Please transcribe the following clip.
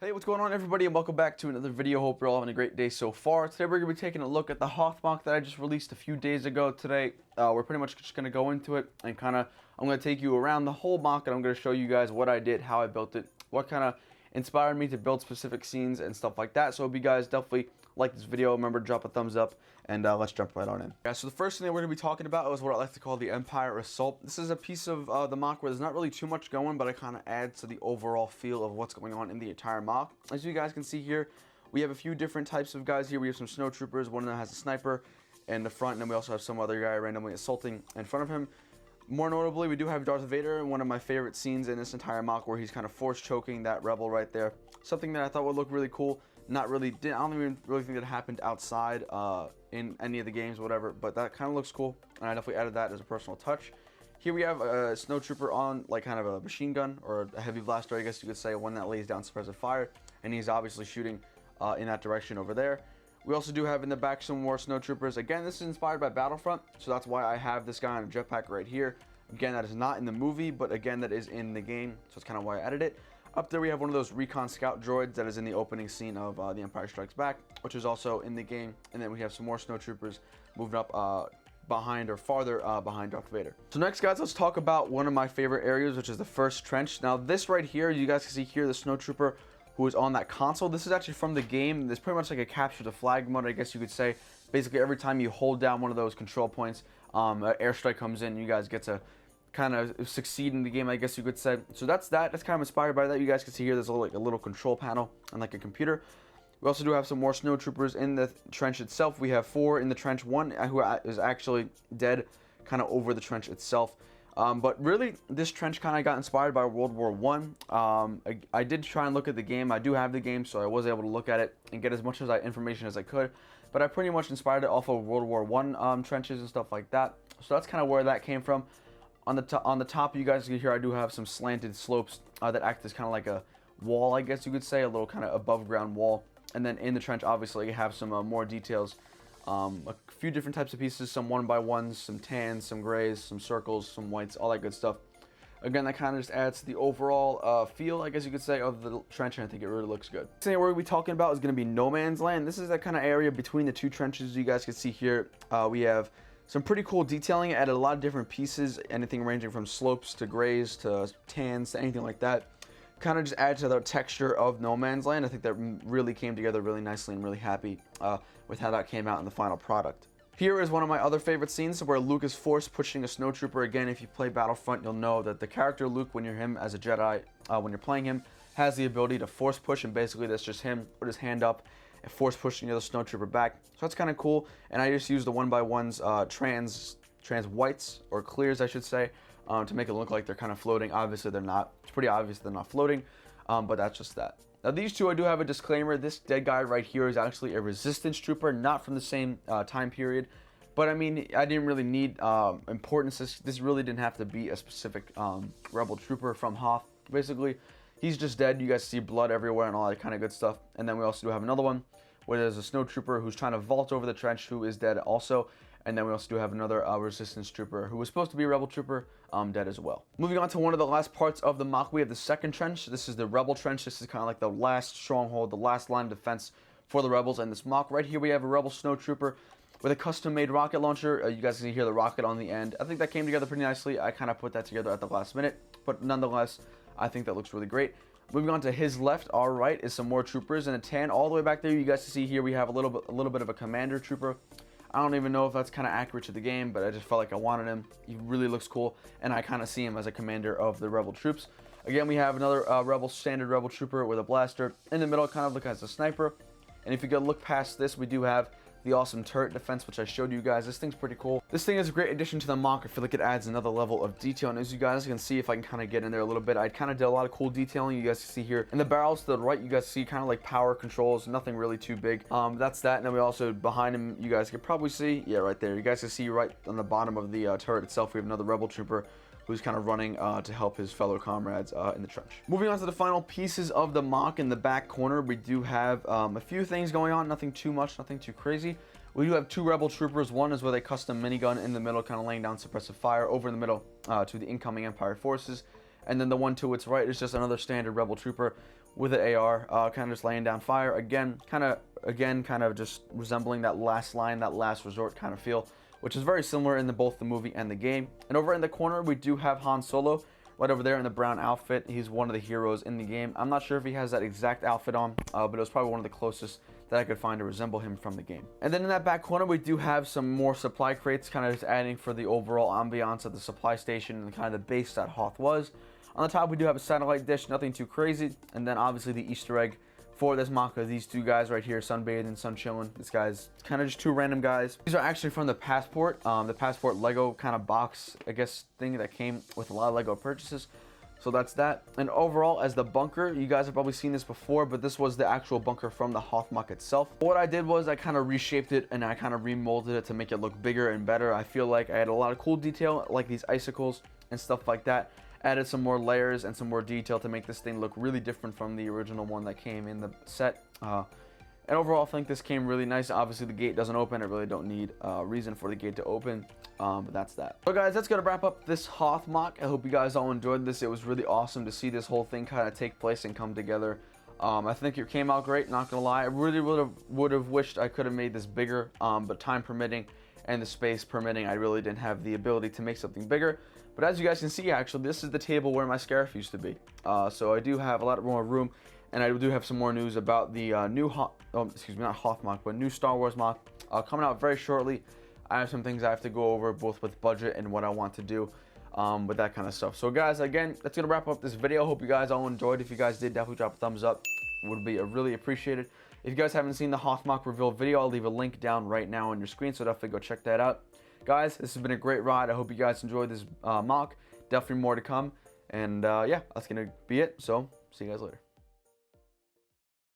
Hey, what's going on everybody, and welcome back to another video. Hope you're all having a great day so far. Today we're going to be taking a look at the Hoth MOC that I just released a few days ago today. We're pretty much just going to go into it and I'm going to take you around the whole MOC, and I'm going to show you guys what I did, how I built it, what kind of inspired me to build specific scenes and stuff like that. So I hope you guys definitely like this video. Remember to drop a thumbs up, and let's jump right on in. Yeah, so the first thing that we're going to be talking about is what I like to call the Empire Assault. This is a piece of the MOC where there's not really too much going, but it kind of adds to the overall feel of what's going on in the entire MOC. As you guys can see here, we have a few different types of guys here. We have some snowtroopers, one that has a sniper in the front, and then we also have some other guy randomly assaulting in front of him. More notably, we do have Darth Vader in one of my favorite scenes in this entire MOC, where he's kind of force choking that rebel right there. Something that I thought would look really cool. I don't even really think that happened outside in any of the games, whatever, but that kind of looks cool, and I definitely added that as a personal touch. Here we have a snowtrooper on like kind of a machine gun or a heavy blaster, I guess you could say, one that lays down suppressive fire, and he's obviously shooting in that direction over there. We also do have in the back some more snowtroopers. Again, this is inspired by Battlefront, so that's why I have this guy on a jetpack right here. Again, that is not in the movie, but again, that is in the game, so that's kind of why I added it. Up there we have one of those recon scout droids that is in the opening scene of The Empire Strikes Back, which is also in the game. And then we have some more snowtroopers moving up behind or farther behind Darth Vader. So next, guys, let's talk about one of my favorite areas, which is the first trench. Now this right here, you guys can see here the snowtrooper who is on that console. This is actually from the game. It's pretty much like a capture the flag mode, I guess you could say. Basically, every time you hold down one of those control points, an airstrike comes in, and you guys get to kind of succeed in the game, I guess you could say. So that's kind of inspired by that. You guys can see here there's a little control panel and like a computer. We also do have some more snowtroopers in the trench itself. We have 4 in the trench, one who is actually dead kind of over the trench itself. But really, this trench kind of got inspired by World War I. I did try and look at the game. I do have the game, so I was able to look at it and get as much information as I could. But I pretty much inspired it off of World War I trenches and stuff like that. So that's kind of where that came from. On the top, you guys can hear I do have some slanted slopes that act as kind of like a wall, I guess you could say, a little kind of above ground wall. And then in the trench, obviously, you have some more details, a few different types of pieces, some 1x1s, some tans, some grays, some circles, some whites, all that good stuff. Again, that kind of just adds to the overall feel, I guess you could say, of the trench, and I think it really looks good. Next thing we're going to be talking about is going to be No Man's Land. This is that kind of area between the two trenches. You guys can see here, we have some pretty cool detailing. Added a lot of different pieces, anything ranging from slopes to grays to tans to anything like that. Kind of just add to the texture of No Man's Land. I think that really came together really nicely, and really happy with how that came out in the final product. Here is one of my other favorite scenes where Luke is force pushing a snowtrooper. Again, if you play Battlefront, you'll know that the character Luke, when you're him as a Jedi, when you're playing him, has the ability to force push, and basically that's just him put his hand up and force pushing the other snowtrooper back. So that's kind of cool. And I just used the 1x1s trans whites, or clears I should say, to make it look like they're kind of floating. Obviously they're not. It's pretty obvious they're not floating, but that's just that. Now these two, I do have a disclaimer. This dead guy right here is actually a resistance trooper, not from the same time period. But I mean, I didn't really need importance. This really didn't have to be a specific rebel trooper from Hoth. Basically, he's just dead. You guys see blood everywhere and all that kind of good stuff. And then we also do have another one where there's a snowtrooper who's trying to vault over the trench, who is dead also. And then we also do have another resistance trooper who was supposed to be a rebel trooper, dead as well. Moving on to one of the last parts of the MOC, we have the second trench. This is the rebel trench. This is kind of like the last stronghold, the last line of defense for the rebels in this MOC. Right here we have a rebel snowtrooper with a custom-made rocket launcher. You guys can see here the rocket on the end. I think that came together pretty nicely. I kind of put that together at the last minute, but nonetheless, I think that looks really great. Moving on to his left, our right, is some more troopers in a tan. All the way back there, you guys can see here we have a little bit of a commander trooper. I don't even know if that's kind of accurate to the game, but I just felt like I wanted him. He really looks cool, and I kind of see him as a commander of the rebel troops. Again, we have another standard rebel trooper with a blaster. In the middle, kind of look as a sniper. And if you go look past this, we do have the awesome turret defense, which I showed you guys. This thing's pretty cool. This thing is a great addition to the MOC. I feel like it adds another level of detail, and as you guys can see, if I can kind of get in there a little bit, I kind of did a lot of cool detailing. You guys can see here in the barrels to the right, you guys see kind of like power controls, nothing really too big. That's that. And then we also, behind him, you guys can probably see, yeah, right there, you guys can see right on the bottom of the turret itself, we have another rebel trooper who's kind of running to help his fellow comrades in the trench. Moving on to the final pieces of the MOC. In the back corner, we do have a few things going on, nothing too much, nothing too crazy. We do have 2 rebel troopers. One is with a custom minigun in the middle, kind of laying down suppressive fire over in the middle to the incoming Empire forces. And then the one to its right is just another standard rebel trooper with an AR, kind of just laying down fire. Again, kind of just resembling that last line, that last resort kind of feel, which is very similar in both the movie and the game. And over in the corner, we do have Han Solo right over there in the brown outfit. He's one of the heroes in the game. I'm not sure if he has that exact outfit on, but it was probably one of the closest that I could find to resemble him from the game. And then in that back corner, we do have some more supply crates, kind of just adding for the overall ambiance of the supply station and kind of the base that Hoth was. On the top, we do have a satellite dish, nothing too crazy. And then obviously the Easter egg for this MOC are these two guys right here, sunbathing, sun chilling. This guy's kind of just two random guys. These are actually from the Passport Lego kind of box, I guess, thing that came with a lot of Lego purchases. So that's that. And overall, as the bunker, you guys have probably seen this before, but this was the actual bunker from the Hoth MOC itself. What I did was I kind of reshaped it and I kind of remolded it to make it look bigger and better. I feel like I had a lot of cool detail, like these icicles and stuff like that. Added some more layers and some more detail to make this thing look really different from the original one that came in the set. And overall, I think this came really nice. Obviously, the gate doesn't open. I really don't need a reason for the gate to open. But that's that. So guys, that's going to wrap up this Hoth MOC. I hope you guys all enjoyed this. It was really awesome to see this whole thing kind of take place and come together. I think it came out great, not going to lie. I really would have wished I could have made this bigger, but time permitting and the space permitting, I really didn't have the ability to make something bigger. But as you guys can see, actually, this is the table where my Scarif used to be. So I do have a lot more room, and I do have some more news about the new not Hoth MOC, but new Star Wars MOC coming out very shortly. I have some things I have to go over, both with budget and what I want to do with that kind of stuff. So guys, again, that's going to wrap up this video. Hope you guys all enjoyed. If you guys did, definitely drop a thumbs up. It would be really appreciated. If you guys haven't seen the Hoth MOC reveal video, I'll leave a link down right now on your screen, so definitely go check that out. Guys, this has been a great ride. I hope you guys enjoyed this MOC. Definitely more to come. And yeah, that's going to be it. So see you guys later.